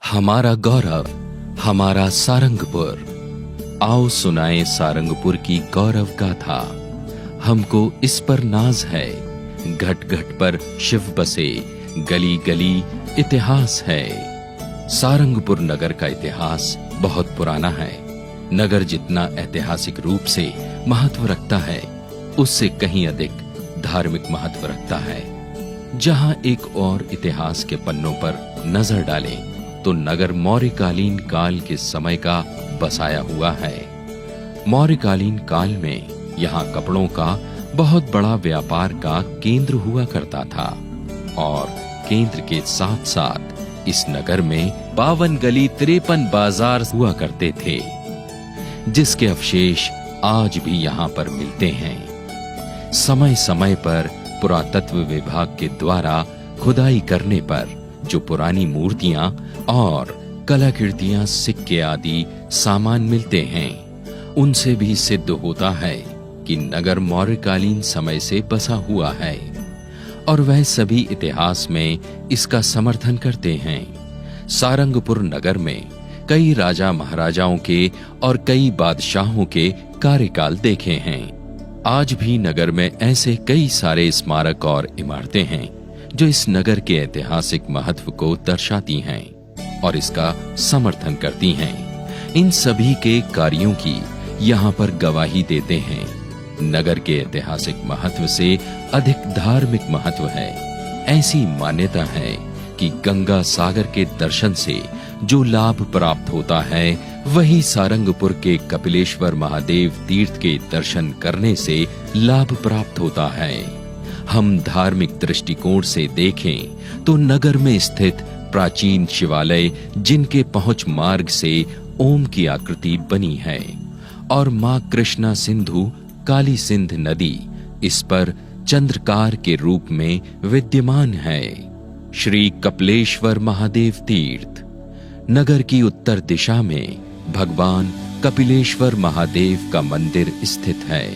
हमारा गौरव, हमारा सारंगपुर। आओ सुनाएं सारंगपुर की गौरव गाथा। हमको इस पर नाज है, घट घट पर शिव बसे, गली गली इतिहास है। सारंगपुर नगर का इतिहास बहुत पुराना है। नगर जितना ऐतिहासिक रूप से महत्व रखता है, उससे कहीं अधिक धार्मिक महत्व रखता है। जहां एक और इतिहास के पन्नों पर नजर डालें तो नगर मौर्यकालीन काल के समय का बसाया हुआ है। मौर्यकालीन काल में यहाँ कपड़ों का बहुत बड़ा व्यापार का केंद्र हुआ करता था और केंद्र के साथ साथ इस नगर में 52 गली 53 बाजार हुआ करते थे, जिसके अवशेष आज भी यहाँ पर मिलते हैं। समय समय पर पुरातत्व विभाग के द्वारा खुदाई करने पर जो पुरानी मूर्तियां और कलाकृतियां, सिक्के आदि सामान मिलते हैं, उनसे भी सिद्ध होता है कि नगर मौर्यकालीन समय से बसा हुआ है और वह सभी इतिहास में इसका समर्थन करते हैं। सारंगपुर नगर में कई राजा महाराजाओं के और कई बादशाहों के कार्यकाल देखे हैं। आज भी नगर में ऐसे कई सारे स्मारक और इमारतें हैं जो इस नगर के ऐतिहासिक महत्व को दर्शाती हैं और इसका समर्थन करती हैं। इन सभी के कार्यों की यहाँ पर गवाही देते हैं। नगर के ऐतिहासिक महत्व से अधिक धार्मिक महत्व है। ऐसी मान्यता है कि गंगा सागर के दर्शन से जो लाभ प्राप्त होता है, वही सारंगपुर के कपिलेश्वर महादेव तीर्थ के दर्शन करने से लाभ प्राप्त होता है। हम धार्मिक दृष्टिकोण से देखें तो नगर में स्थित प्राचीन शिवालय, जिनके पहुंच मार्ग से ओम की आकृति बनी है, और मां कृष्णा सिंधु काली सिंध नदी इस पर चंद्रकार के रूप में विद्यमान है। श्री कपिलेश्वर महादेव तीर्थ नगर की उत्तर दिशा में भगवान कपिलेश्वर महादेव का मंदिर स्थित है।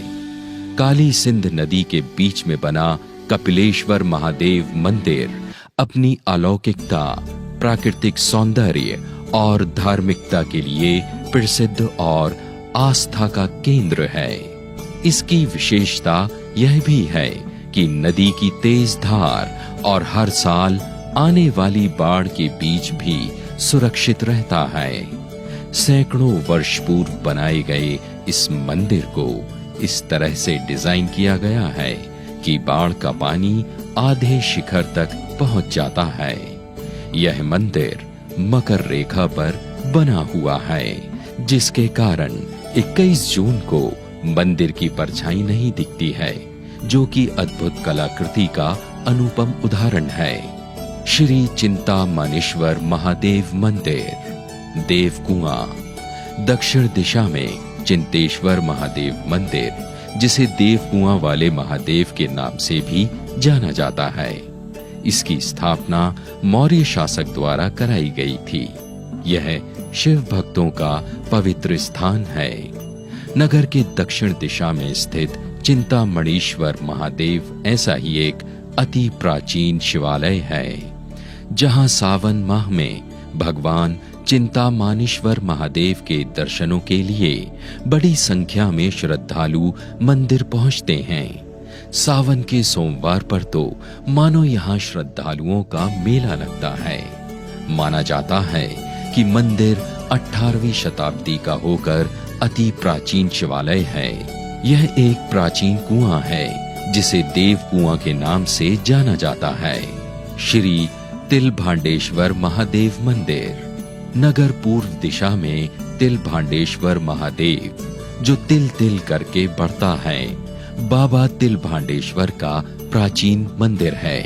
काली सिंध नदी के बीच में बना कपिलेश्वर महादेव मंदिर अपनी अलौकिकता, प्राकृतिक सौंदर्य और धार्मिकता के लिए प्रसिद्ध और आस्था का केंद्र है। इसकी विशेषता यह भी है कि नदी की तेज धार और हर साल आने वाली बाढ़ के बीच भी सुरक्षित रहता है। सैकड़ों वर्ष पूर्व बनाए गए इस मंदिर को इस तरह से डिजाइन किया गया है कि बाढ़ का पानी आधे शिखर तक पहुंच जाता है। यह मंदिर मकर रेखा पर बना हुआ है, जिसके कारण 21 जून को मंदिर की परछाई नहीं दिखती है, जो कि अद्भुत कलाकृति का अनुपम उदाहरण है। श्री चिंतामणेश्वर महादेव मंदिर, देवकुआं। दक्षिण दिशा में चिंतेश्वर महादेव मंदिर, जिसे देवकुआं वाले महादेव के नाम से भी जाना जाता है। इसकी स्थापना मौर्य शासक द्वारा कराई गई थी। यह शिव भक्तों का पवित्र स्थान है। नगर के दक्षिण दिशा में स्थित चिंतामणेश्वर महादेव ऐसा ही एक अति प्राचीन शिवालय है, जहां सावन माह में भगवान चिंतामणेश्वर महादेव के दर्शनों के लिए बड़ी संख्या में श्रद्धालु मंदिर पहुंचते हैं। सावन के सोमवार पर तो मानो यहाँ श्रद्धालुओं का मेला लगता है। माना जाता है कि मंदिर 18वीं शताब्दी का होकर अति प्राचीन शिवालय है। यह एक प्राचीन कुआं है, जिसे देव कुआं के नाम से जाना जाता है। श्री तिलभांडेश्वर महादेव मंदिर। नगर पूर्व दिशा में तिलभांडेश्वर महादेव, जो तिल तिल करके बढ़ता है, बाबा तिलभांडेश्वर का प्राचीन मंदिर है।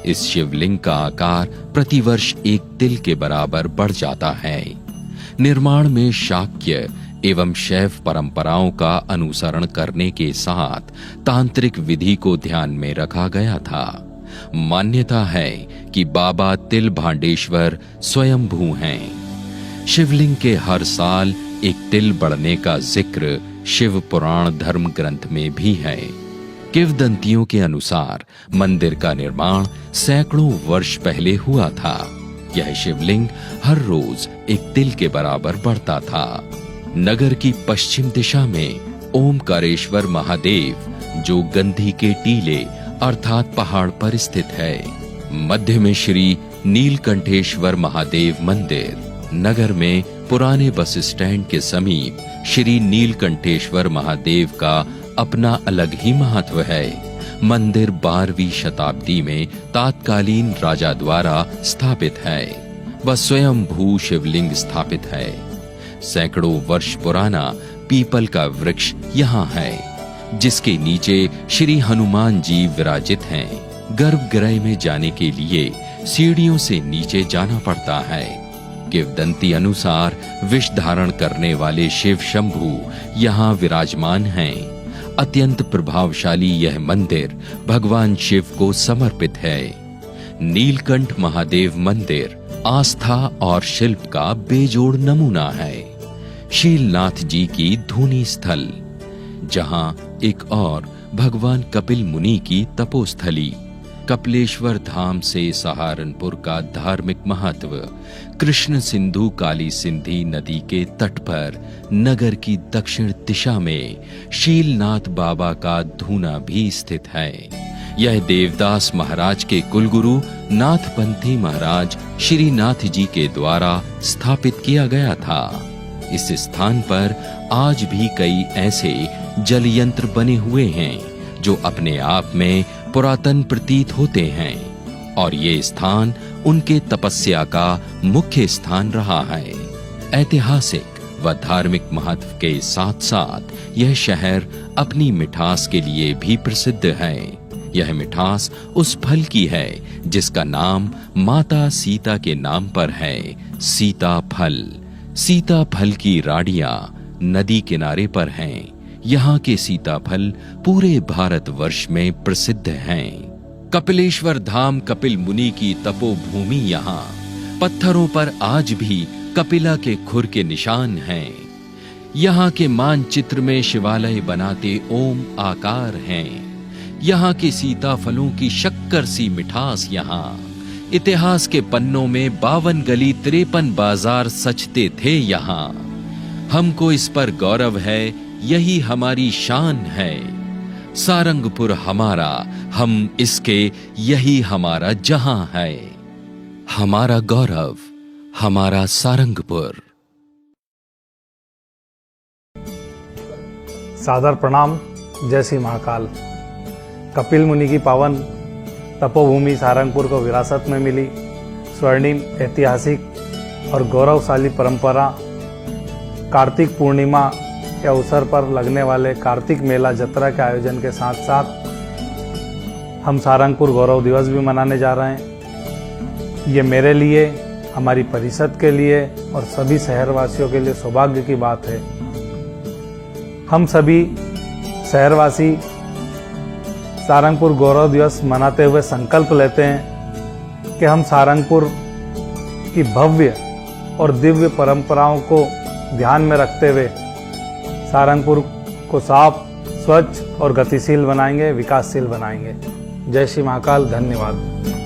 इस शिवलिंग का आकार प्रतिवर्ष एक तिल के बराबर बढ़ जाता है। निर्माण में शाक्य एवं शैव परंपराओं का अनुसरण करने के साथ तांत्रिक विधि को ध्यान में रखा गया था। मान्यता है कि बाबा तिलभांडेश्वर स्वयंभू हैं। शिवलिंग के हर साल एक तिल बढ़ने का जिक्र शिव पुराण धर्म ग्रंथ में भी है। किंवदंतियों के अनुसार मंदिर का निर्माण सैकड़ों वर्ष पहले हुआ था। यह शिवलिंग हर रोज एक तिल के बराबर बढ़ता था। नगर की पश्चिम दिशा में ओमकारेश्वर महादेव जो गंधी के टीले अर्थात पहाड़ पर स्थित है। मध्य में श्री नीलकंठेश्वर महादेव मंदिर। नगर में पुराने बस स्टैंड के समीप श्री नीलकंठेश्वर महादेव का अपना अलग ही महत्व है। मंदिर 12वीं शताब्दी में तात्कालीन राजा द्वारा स्थापित है। वह स्वयं भू शिवलिंग स्थापित है। सैकड़ों वर्ष पुराना पीपल का वृक्ष यहाँ है, जिसके नीचे श्री हनुमान जी विराजित हैं। गर्भगृह में जाने के लिए सीढ़ियों से नीचे जाना पड़ता है। किंवदंती अनुसार विष धारण करने वाले शिव शंभु यहाँ विराजमान हैं। अत्यंत प्रभावशाली यह मंदिर भगवान शिव को समर्पित है। नीलकंठ महादेव मंदिर आस्था और शिल्प का बेजोड़ नमूना है। शीलनाथ जी की धूनी स्थल, जहां एक और भगवान कपिल मुनि की तपोस्थली। कपिलेश्वर धाम से सहारनपुर का धार्मिक महत्व। कृष्ण सिंधु काली सिंधी नदी के तट पर नगर की दक्षिण दिशा में शीलनाथ बाबा का धूना भी स्थित है। यह देवदास महाराज के कुलगुरु नाथपंथी महाराज श्रीनाथ जी के द्वारा स्थापित किया गया था। इस स्थान पर आज भी कई ऐसे जल यंत्र बने हुए हैं जो अपने आप में पुरातन प्रतीत होते हैं, और ये स्थान उनके तपस्या का मुख्य स्थान रहा है। ऐतिहासिक व धार्मिक महत्व के साथ साथ यह शहर अपनी मिठास के लिए भी प्रसिद्ध है। यह मिठास उस फल की है जिसका नाम माता सीता के नाम पर है, सीता फल। सीता फल की राडियां नदी किनारे पर हैं। यहाँ के सीताफल पूरे भारतवर्ष में प्रसिद्ध हैं। कपिलेश्वर धाम कपिल मुनि की तपोभूमि। यहाँ पत्थरों पर आज भी कपिला के खुर के निशान हैं। यहाँ के मानचित्र में शिवालय बनाते ओम आकार हैं। यहाँ के सीताफलों की शक्कर सी मिठास। यहाँ इतिहास के पन्नों में 52 गली 53 बाजार सजते थे। यहाँ हमको इस पर गौरव है, यही हमारी शान है। सारंगपुर हमारा, हम इसके, यही हमारा जहां है। हमारा गौरव, हमारा सारंगपुर। सादर प्रणाम। जय श्री महाकाल। कपिल मुनि की पावन तपोभूमि सारंगपुर को विरासत में मिली स्वर्णिम ऐतिहासिक और गौरवशाली परंपरा। कार्तिक पूर्णिमा के अवसर पर लगने वाले कार्तिक मेला जत्रा के आयोजन के साथ साथ हम सारंगपुर गौरव दिवस भी मनाने जा रहे हैं। ये मेरे लिए, हमारी परिषद के लिए और सभी शहरवासियों के लिए सौभाग्य की बात है। हम सभी शहरवासी सारंगपुर गौरव दिवस मनाते हुए संकल्प लेते हैं कि हम सारंगपुर की भव्य और दिव्य परंपराओं को ध्यान में रखते हुए सारंगपुर को साफ, स्वच्छ और गतिशील बनाएंगे, विकासशील बनाएंगे। जय श्री महाकाल। धन्यवाद।